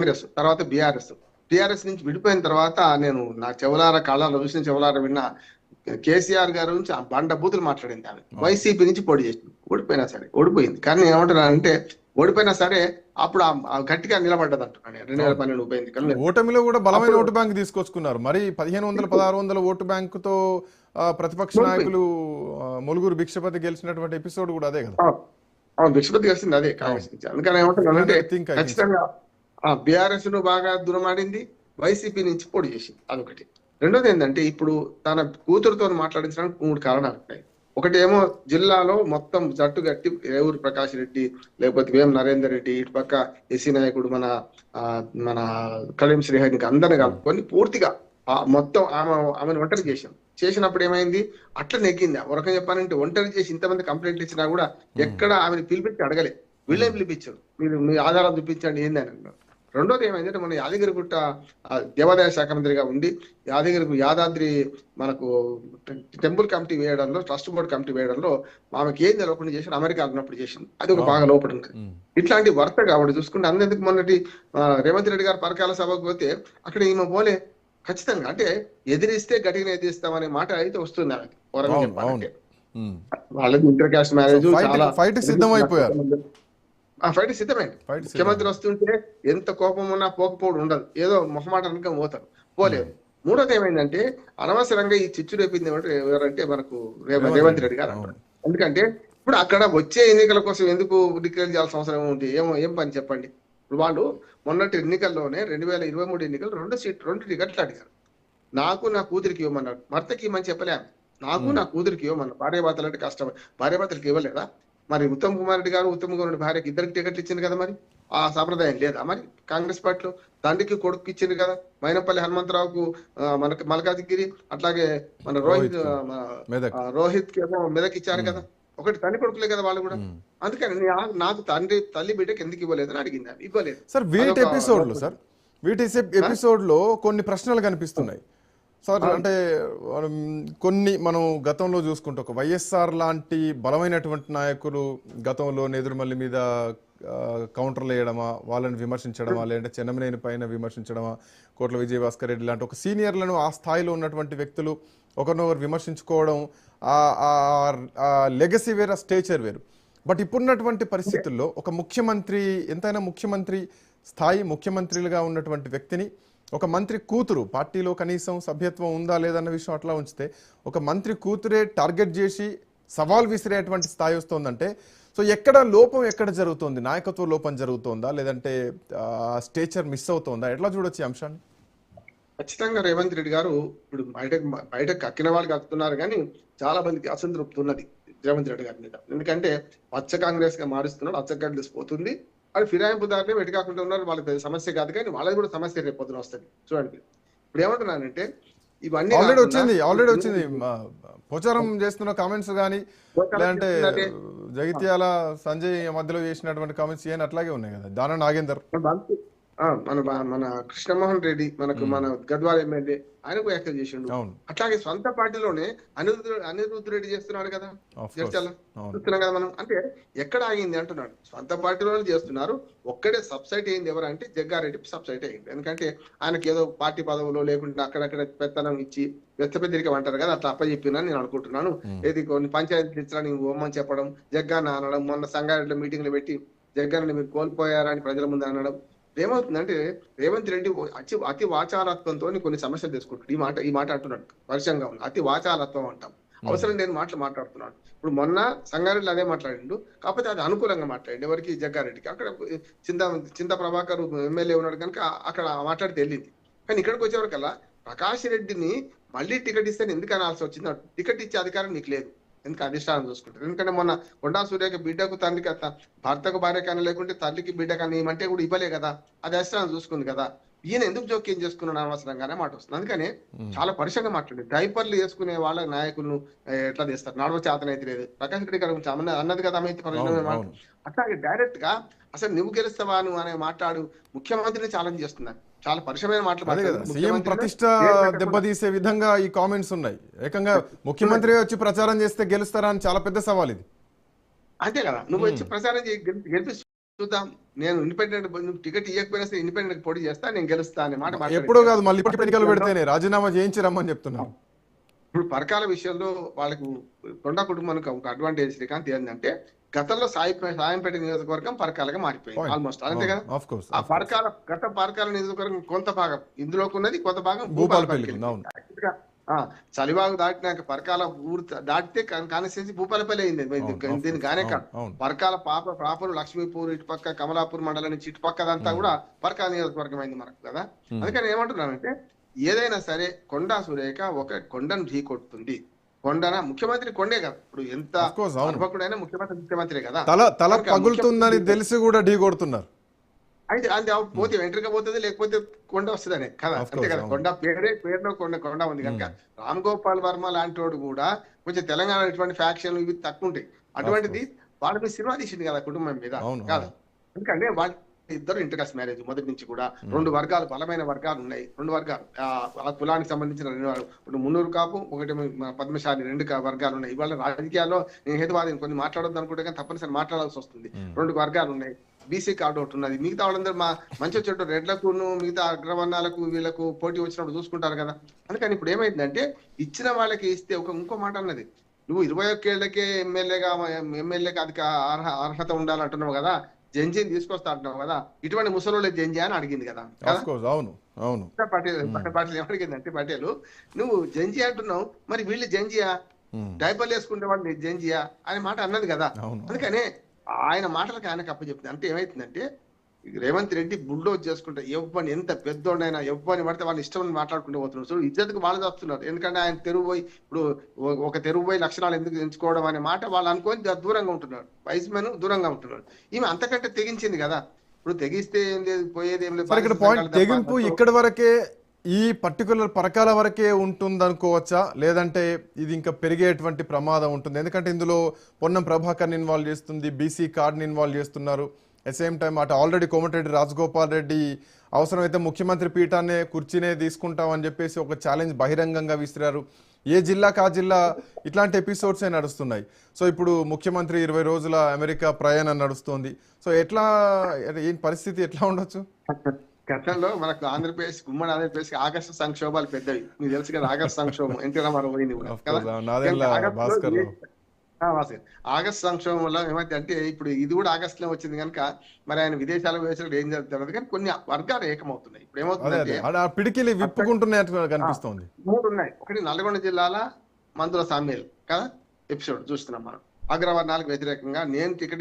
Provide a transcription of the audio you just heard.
కాంగ్రెస్ తర్వాత బీఆర్ఎస్ నుంచి విడిపోయిన తర్వాత నేను నా చెవులార కళ్ళలో చూసిన చెవులార విన్న కేసీఆర్ గారి నుంచి ఆ బండ బూతులు మాట్లాడింది ఆమె. వైసీపీ నుంచి పోటీ చేసింది, ఓడిపోయినా సరే ఓడిపోయింది. కానీ నేను ఏమంటున్నానంటే ఓడిపోయినా సరే అప్పుడు గట్టిగా నిలబడ్డది అంటున్నాను. 2012 ఉప ఎన్నికలు ఓటమిలో కూడా బలమైన ఓటు బ్యాంక్ తీసుకొచ్చుకున్నారు. మరి 1500-1600 ఓటు బ్యాంకుతో ప్రతిపక్ష నాయకులు ములుగురు భిక్షపతి గెలిచినటువంటి ఎపిసోడ్ కూడా అదే కదా. భిక్షపతి గెలిచింది అదే కాంగ్రెస్ నుంచి. అందుకని ఏమంటున్నానంటే ఖచ్చితంగా బీఆర్ఎస్ ను బాగా దూరమాడింది, వైసీపీ నుంచి పోటీ చేసింది, అదొకటి. రెండోది ఏంటంటే ఇప్పుడు తన కూతురుతో మాట్లాడించడానికి 3 కారణాలు ఉన్నాయి. ఒకటి ఏమో జిల్లాలో మొత్తం జట్టు కట్టి రేవూరి ప్రకాష్ రెడ్డి లేకపోతే వేం నరేందర్ రెడ్డి, ఇటు పక్క ఎస్సీ నాయకుడు మన కళ్యాణ్ శ్రీహరికి అందరిని కలుపుకొని పూర్తిగా మొత్తం ఆమెను ఒంటరి చేసినప్పుడు ఏమైంది, అట్లా నెగ్గింది. ఒక రకంగా చెప్పాలంటే ఒంటరి చేసి ఇంతమంది కంప్లైంట్లు ఇచ్చినా కూడా ఎక్కడ ఆమెను పిలిపించి అడగలే, వీళ్ళే పిలిపించారు, మీరు మీ ఆధారాలు చూపించండి ఏంది అని అన్నారు. రెండోది ఏమైందంటే మన యాదగిరిగుట్ట దేవాదాయ శాఖ మంత్రిగా ఉండి యాదాద్రి మనకు టెంపుల్ కమిటీ వేయడంలో, ట్రస్ట్ బోర్డు కమిటీ వేయడంలో ఆమెకి ఏం తెలవకుండా చేసి అమెరికా ఉన్నప్పుడు చేసింది, అది ఒక బాగా లోపడి ఉంది. ఇట్లాంటి వరుస కాబట్టి చూసుకుంటే అందరికి మొన్నటి రేవంత్ రెడ్డి గారు పరకాల సభకు పోతే అక్కడ ఈమె పోలే. ఖచ్చితంగా అంటే ఎదిరిస్తే గట్టిగా ఎదిరిస్తామనే మాట అయితే వస్తుంది ఆమెకి. వాళ్ళది ఇంటర్ క్యాస్ట్ మ్యారేజ్, చాలా ఫైట్ సిద్ధమైపోయారు. ఫైట్ సిద్ధమైంది. ముఖ్యమంత్రి వస్తుంటే ఎంత కోపం ఉన్నా పోకపోవడం ఉండదు, ఏదో మొహమాట అనుక పోతారు, పోలేదు. మూడోది ఏమైందంటే అనవసరంగా ఈ చిచ్చు రేపింది ఎవరంటే మనకు రేవంత్ రెడ్డి గారు అంటారు. ఎందుకంటే ఇప్పుడు అక్కడ వచ్చే ఎన్నికల కోసం ఎందుకు డిక్లేర్ చేయాల్సిన అవసరం ఉంది? ఏం పని చెప్పండి. ఇప్పుడు వాళ్ళు మొన్నటి ఎన్నికల్లోనే 2023 ఎన్నికలు 2 టికెట్లు అడిగారు. నాకు నా కూతురికి ఇవ్వమన్నారు, భర్తకి ఇవ్వమని చెప్పలే. నాకు నా కూతురికి ఇవ్వమన్నారు. భార్యాభర్తలు అంటే కష్టం, భార్యాభర్తలకు ఇవ్వలేదా? మరి ఉత్తమ్ కుమార్ రెడ్డి గారు ఉత్తమ్ కుమార్ రెడ్డి భార్యకి ఇద్దరికి టికెట్లు ఇచ్చింది కదా, మరి ఆ సాంప్రదాయం లేదా? మరి కాంగ్రెస్ పార్టీలో తండ్రికి కొడుకు ఇచ్చింది కదా. మైనంపల్లి హనుమంతరావుకు మనకి మల్కాజిగిరి, అట్లాగే మన రోహిత్ కి ఏమో మెదక్ ఇచ్చారు కదా. ఒకటి తండ్రి కొడుకులే కదా వాళ్ళు కూడా. అందుకని నాకు తల్లి బిడ్డకి ఎందుకు ఇవ్వలేదు అని అడిగింది. ఇవ్వలేదు సార్. వీటి ఎపిసోడ్ లో కొన్ని ప్రశ్నలు కనిపిస్తున్నాయి సార్. అంటే మనం గతంలో చూసుకుంటే ఒక వైఎస్ఆర్ లాంటి బలమైనటువంటి నాయకులు గతంలో నెదురుమల్లి మీద కౌంటర్లు వేయడమా, వాళ్ళని విమర్శించడమా, లేదంటే చెన్నమనేని పైన విమర్శించడమా, కోట్ల విజయభాస్కర్ రెడ్డి లాంటి ఒక సీనియర్లను ఆ స్థాయిలో ఉన్నటువంటి వ్యక్తులు ఒకరినొకరు విమర్శించుకోవడం, లెగసీ వేరు, స్టేచర్ వేరు. బట్ ఇప్పుడున్నటువంటి పరిస్థితుల్లో ఒక ముఖ్యమంత్రి, ఎంతైనా ముఖ్యమంత్రి స్థాయి ముఖ్యమంత్రులుగా ఉన్నటువంటి వ్యక్తిని ఒక మంత్రి కూతురు, పార్టీలో కనీసం సభ్యత్వం ఉందా లేదన్న విషయం అట్లా ఉంచితే, ఒక మంత్రి కూతురే టార్గెట్ చేసి సవాల్ విసిరేటువంటి స్థాయి వస్తుందంటే, సో ఎక్కడ లోపం ఎక్కడ జరుగుతుంది? నాయకత్వ లోపం జరుగుతుందా, లేదంటే స్టేచర్ మిస్ అవుతుందా? ఎట్లా చూడొచ్చు ఈ అంశాన్ని? ఖచ్చితంగా రేవంత్ రెడ్డి గారు ఇప్పుడు బయట కక్కిన వాళ్ళు కక్కుతున్నారు, కానీ చాలా మందికి అసంతృప్తి ఉన్నది రేవంత్ రెడ్డి గారి మీద. ఎందుకంటే పచ్చ కాంగ్రెస్ గా మారుస్తున్నాడు, అచ్చ కాంగ్రెస్ పోతుంది. అది ఫిరాయింపుదారులే వెటికాకుండా ఉన్నారు, వాళ్ళకి పెద్ద సమస్య కాదు, కానీ వాళ్ళది కూడా సమస్య రేపు పొద్దున వస్తుంది. చూడండి ఇప్పుడు ఏమంటున్నానంటే ఇవన్నీ ఆల్రెడీ వచ్చింది ప్రచారం చేస్తున్న కామెంట్స్ కానీ, లేదంటే జగిత్యాల సంజయ్ మధ్యలో చేసినటువంటి కామెంట్స్ ఏమైనా అట్లాగే ఉన్నాయి కదా. దాన నాగేందర్, మన కృష్ణమోహన్ రెడ్డి, మన గద్వాల ఎమ్మెల్యే, ఆయనకు వ్యాఖ్యలు చేసిండు. అట్లాగే సొంత పార్టీలోనే అనిరుద్ధ్ రెడ్డి చేస్తున్నాడు కదా, చూస్తున్నాం కదా మనం. అంటే ఎక్కడ ఆగింది అంటున్నాడు, సొంత పార్టీలోనే చేస్తున్నారు. ఒక్కడే సబ్సైట్ అయింది ఎవరంటే జగ్గారెడ్డి సబ్సైట్ అయింది. ఎందుకంటే ఆయనకి ఏదో పార్టీ పదవులో లేకుండా అక్కడక్కడ పెత్తనం ఇచ్చి వెత్తపెద్దరికం అంటారు కదా, అట్లా అప్పచెప్పినని నేను అనుకుంటున్నాను. ఏది కొన్ని పంచాయతీలు ఇచ్చడానికి బొమ్మని చెప్పడం, జగ్గాన్న అనడం, మొన్న సంగారెడ్డి మీటింగ్లు పెట్టి జగ్గాన్ని మీరు కోల్పోయారని ప్రజల ముందు అనడం. ఏమవుతుందంటే రేవంత్ రెడ్డి అతి వాచాలత్వంతో కొన్ని సమస్యలు తీసుకుంటాడు. ఈ మాట అంటున్నాడు, వర్షంగా ఉంది, అతి వాచాలత్వం అంటాం. అవసరం లేని మాట్లాడుతున్నాడు. ఇప్పుడు మొన్న సంగారెడ్డిలో అదే మాట్లాడిండు, కాకపోతే అది అనుకూలంగా మాట్లాడిండు ఎవరికి, జగ్గారెడ్డికి. అక్కడ చింత ప్రభాకర్ ఎమ్మెల్యే ఉన్నాడు కనుక అక్కడ మాట్లాడితే వెళ్ళింది. కానీ ఇక్కడికి వచ్చేవరకల్లా ప్రకాష్ రెడ్డిని మళ్ళీ టికెట్ ఇస్తే ఎందుకు అనాల్సి వచ్చింది? టికెట్ ఇచ్చే అధికారం నీకు లేదు, ఎందుకు అధిష్టానం చూసుకుంటారు. ఎందుకంటే మొన్న కొండా సూర్యకి బిడ్డకు తండ్రికి, భర్తకు భార్య కానీ లేకుంటే తల్లికి బిడ్డ కానీ ఏమంటే కూడా ఇవ్వలే కదా, అది అధిష్టానం చూసుకుంది కదా. ఈయన ఎందుకు జోక్యం చేసుకున్నాడు అనవసరంగానే మాట వస్తుంది. అందుకని చాలా పరుషంగా మాట్లాడింది. డైపర్లు వేసుకునే వాళ్ళ నాయకులను ఎట్లా తీస్తారు, నడవ చేతనైతే లేదు. ప్రకాష్ రెడ్డి గారి గురించి అన్నది కదా, అమైతే అట్లాగే డైరెక్ట్ గా అసలు నువ్వు గెలుస్తావా నువ్వు అనే మాట్లాడు ముఖ్యమంత్రిని ఛాలెంజ్ చేస్తున్నారు. చాలా పరుషమైన మాటలు. సీఎం ప్రతిష్ట దెబ్బతీసే విధంగా ఈ కామెంట్స్ ఉన్నాయి. ఏకంగా ముఖ్యమంత్రి వచ్చి ప్రచారం చేస్తే గెలుస్తారా అని చాలా పెద్ద సవాల్ ఇది. అంతే కదా, నువ్వు వచ్చి ప్రచారం గెలిపి చూద్దాం, నేను ఇండిపెండెంట్ టికెట్ ఇవ్వకపోయినా సరే ఇండిపెండెంట్ పోటీ చేస్తా, నేను గెలుస్తా అనే మాట ఎప్పుడో కాదు, మళ్ళీ ఎన్నికలు పెడితేనే రాజీనామా చేయించి రమ్మని చెప్తున్నారు. ఇప్పుడు పరకాల విషయంలో వాళ్ళకు కొండా కుటుంబానికి ఒక అడ్వాంటేజ్ శ్రీకాంత్ ఏంటంటే, గతంలో సాయంపేట నియోజకవర్గం పరకాలగా మారిపోయింది ఆల్మోస్ట్, అంతే కదా. ఆ పరకాల నియోజకవర్గం కొంత భాగం ఇందులోకి ఉన్నది, కొంత భాగం భూపాలపల్లికి. చలివాగు దాటినాక పరకాల ఊరు దాటితే కాన్స్టిట్యున్సీ భూపాలపల్లి అయింది. దీని గానే కాదు, పరకాల ప్రాపర్ లక్ష్మీపూర్ ఇటుపక్క కమలాపూర్ మండలం నుంచి ఇటుపక్కదంతా కూడా పరకాల నియోజకవర్గం అయింది మనకు కదా. అందుకని ఏమంటున్నానంటే, ఏదైనా సరే కొండా సురేఖ ఒక కొండను ఢీ కొడుతుంది. కొండన ముఖ్యమంత్రి కొండే కదా, ఇప్పుడు ఎంత అనుభకుడైనా ముఖ్యమంత్రి కదా, తల పగులుతుందని తెలిసి కూడా ఢీ కొడుతున్నారు. అయితే అది పోతే వెంట్రుక పోతుంది, లేకపోతే కొండ వస్తుందనే కదా, అంతే కదా. కొండ పేరులో కొండ ఉంది కనుక రామ్ గోపాల్ వర్మ లాంటి వాడు కూడా కొంచెం తెలంగాణ ఇటువంటి ఫ్యాక్షన్లు ఇవి తక్కువ ఉంటాయి. అటువంటిది వాళ్ళ మీద సినిమా తీసింది కదా కుటుంబం మీద కాదు. ఎందుకంటే వాళ్ళ ఇద్దరు ఇంటర్కాస్ట్ మ్యారేజ్ మొదటి నుంచి కూడా. 2 వర్గాలు, బలమైన వర్గాలు ఉన్నాయి. 2 వర్గాలు ఆ కులానికి సంబంధించిన 2 మున్నూరు కాపు, ఒకటి పద్మశాలి, 2 వర్గాలు ఉన్నాయి. ఇవాళ రాజకీయాల్లో నేను హేతువాదిని కొన్ని మాట్లాడొద్దు అనుకుంటే కానీ తప్పనిసరి మాట్లాడాల్సి వస్తుంది. 2 వర్గాలు ఉన్నాయి. బీసీ కార్డు ఒకటి ఉన్నది. మిగతా వాళ్ళందరూ మంచి చెట్టు రెడ్లకు మిగతా అగ్రవర్ణాలకు వీళ్ళకు పోటీ వచ్చినప్పుడు చూసుకుంటారు కదా. అందుకని ఇప్పుడు ఏమైందంటే, ఇచ్చిన వాళ్ళకి ఇస్తే ఇంకో మాట అన్నది, నువ్వు 21 ఏళ్లకే ఎమ్మెల్యేకి అధిక అర్హత ఉండాలంటున్నావు కదా, జంజీని తీసుకొస్తా అంటున్నావు కదా, ఇటువంటి ముసలోళ్ళే జంజీ అని అడిగింది కదా. పటేల్ ఏమడిగిందంటే, పటేల్ నువ్వు జంజీ అంటున్నావు, మరి వీళ్ళు జంజియా, డైపర్లు వేసుకుంటే వాళ్ళు జంజియా అనే మాట అన్నది కదా. అందుకనే ఆయన మాటలకు ఆయనకు అప్పచెప్పింది. అంటే ఏమైతుందంటే, రేవంత్ రెడ్డి బుల్డోజ్ చేసుకుంటే ఎవ్వని, ఎంత పెద్దోడైనా ఎవ్వని పడితే వాళ్ళు ఇష్టం మాట్లాడుకుంటూ పోతున్నారు. సో ఇజ్జత్కు వాళ్ళు వస్తున్నారు. ఎందుకంటే ఆయన తెరువు పోయి, ఇప్పుడు ఒక తెరువు పోయి లక్షణాలు ఎందుకు ఎంచుకోవడం అనే మాట వాళ్ళు అనుకొని దూరంగా ఉంటున్నారు. వైస్ మెన్ దూరంగా ఉంటున్నారు. ఈమె అంతకంటే తెగించింది కదా. ఇప్పుడు తెగిస్తే ఏం లేదు, పోయేది ఏం లేదు. తెగింపు ఇక్కడ వరకే, ఈ పర్టికులర్ పరకాల వరకే ఉంటుంది అనుకోవచ్చా, లేదంటే ఇది ఇంకా పెరిగేటువంటి ప్రమాదం ఉంటుంది? ఎందుకంటే ఇందులో పొన్నం ప్రభాకర్ని ఇన్వాల్వ్ చేస్తుంది, బీసీ కార్డ్ని ఇన్వాల్వ్ చేస్తున్నారు. అట్ సేమ్ టైం అటు ఆల్రెడీ కోమటిరెడ్డి రాజగోపాల్ రెడ్డి అవసరమైతే ముఖ్యమంత్రి పీఠాన్నే కుర్చీనే తీసుకుంటామని చెప్పేసి ఒక ఛాలెంజ్ బహిరంగంగా విసిరారు. ఏ జిల్లాకు ఆ జిల్లా ఇట్లాంటి ఎపిసోడ్సే నడుస్తున్నాయి. సో ఇప్పుడు ముఖ్యమంత్రి 20 రోజుల అమెరికా ప్రయాణం నడుస్తుంది. సో ఎట్లా, ఈ పరిస్థితి ఎట్లా ఉండొచ్చు? గతంలో మనకు ఆంధ్రప్రదేశ్, ఉమ్మడి ఆంధ్రప్రదేశ్ ఆగస్టు సంక్షోభాలు పెద్దవి, మీకు తెలుసు కదా. ఆగస్టు సంక్షోభం ఎన్టీ రామారావు పోయింది కూడా కదా. ఆగస్టు సంక్షోభం వల్ల ఏమైతే అంటే, ఇప్పుడు ఇది కూడా ఆగస్టులో వచ్చింది కనుక మరి ఆయన విదేశాలకు వేసినప్పుడు ఏం జరుగుతుంది, కానీ కొన్ని వర్గాలు ఏకమవుతున్నాయి. ఇప్పుడు ఏమవుతుందంటే, పిడికిలి విప్పుకుంటున్నట్టు కనిపిస్తుంది. 3 ఉన్నాయి. ఒకటి నల్గొండ జిల్లాల మందుల సామ్యాలు కదా ఎపిసోడ్ చూస్తున్నాం మనం. అగ్రవర్ణాలకు వ్యతిరేకంగా నేను టికెట్